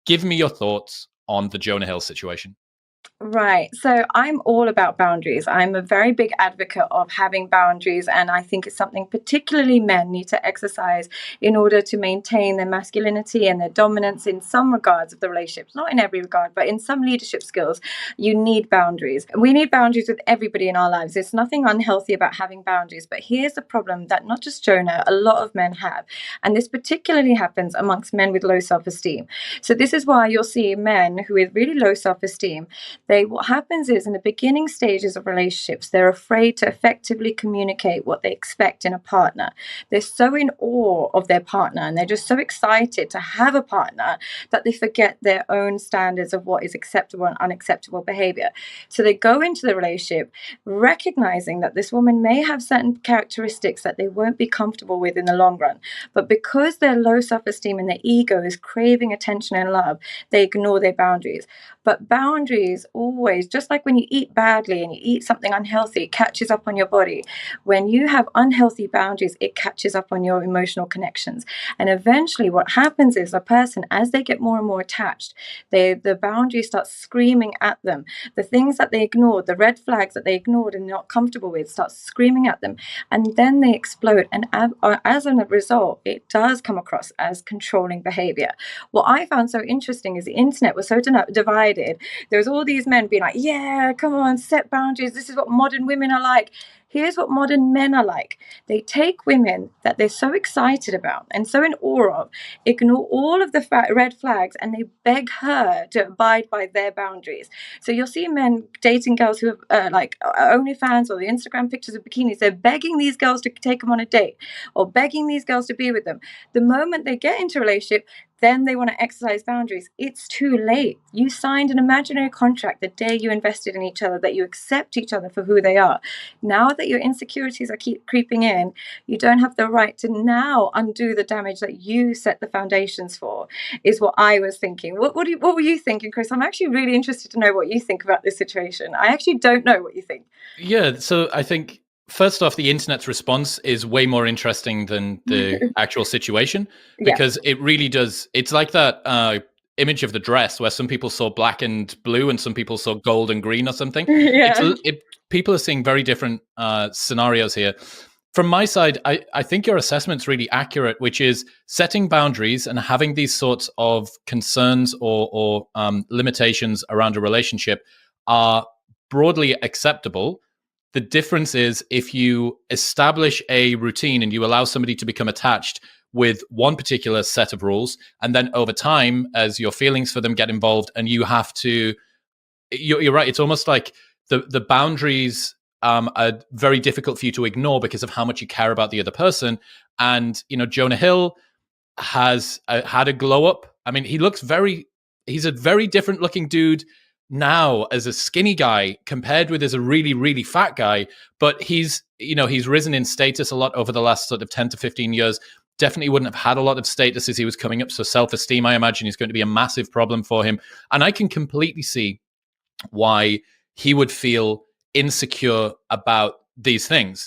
give me your thoughts on the Jonah Hill situation. Right. So I'm all about boundaries. I'm a very big advocate of having boundaries, and I think it's something particularly men need to exercise in order to maintain their masculinity and their dominance in some regards of the relationships. Not in every regard, but in some leadership skills, you need boundaries. We need boundaries with everybody in our lives. There's nothing unhealthy about having boundaries. But here's the problem that not just Jonah, a lot of men have. And this particularly happens amongst men with low self-esteem. So this is why you'll see men who have really low self-esteem. What happens is in the beginning stages of relationships, they're afraid to effectively communicate what they expect in a partner. They're so in awe of their partner and they're just so excited to have a partner that they forget their own standards of what is acceptable and unacceptable behavior. So they go into the relationship recognizing that this woman may have certain characteristics that they won't be comfortable with in the long run. But because their low self-esteem and their ego is craving attention and love, they ignore their boundaries. But boundaries always, just like when you eat badly and you eat something unhealthy, it catches up on your body. When you have unhealthy boundaries, it catches up on your emotional connections. And eventually what happens is a person, as they get more and more attached, the boundaries start screaming at them. The things that they ignored, the red flags that they ignored and not comfortable with, start screaming at them. And then they explode. And as a result, it does come across as controlling behavior. What I found so interesting is the internet was so divided. There was all these men being like, yeah, come on, set boundaries. This is what modern women are like. Here's what modern men are like. They take women that they're so excited about and so in awe of, ignore all of the red flags, and they beg her to abide by their boundaries. So you'll see men dating girls who have like OnlyFans or the Instagram pictures of bikinis. They're begging these girls to take them on a date or begging these girls to be with them. The moment they get into a relationship, then they want to exercise boundaries. It's too late. You signed an imaginary contract the day you invested in each other, that you accept each other for who they are. Now that your insecurities are creeping in, you don't have the right to now undo the damage that you set the foundations for, is what I was thinking. What were you thinking, Chris? I'm actually really interested to know what you think about this situation. I actually don't know what you think. Yeah, so I think first off, the internet's response is way more interesting than the actual situation, because it really does. It's like that image of the dress where some people saw black and blue and some people saw gold and green or something. People are seeing very different scenarios here. From my side, I think your assessment's really accurate, which is setting boundaries and having these sorts of concerns or limitations around a relationship are broadly acceptable. The difference is if you establish a routine and you allow somebody to become attached with one particular set of rules, and then over time, as your feelings for them get involved, and you have to, you're right. It's almost like the boundaries are very difficult for you to ignore because of how much you care about the other person. And Jonah Hill has had a glow up. I mean, he's a very different looking dude now as a skinny guy compared with as a really, really fat guy. But he's risen in status a lot over the last sort of 10 to 15 years. Definitely wouldn't have had a lot of status as he was coming up. So self-esteem, I imagine, is going to be a massive problem for him. And I can completely see why he would feel insecure about these things.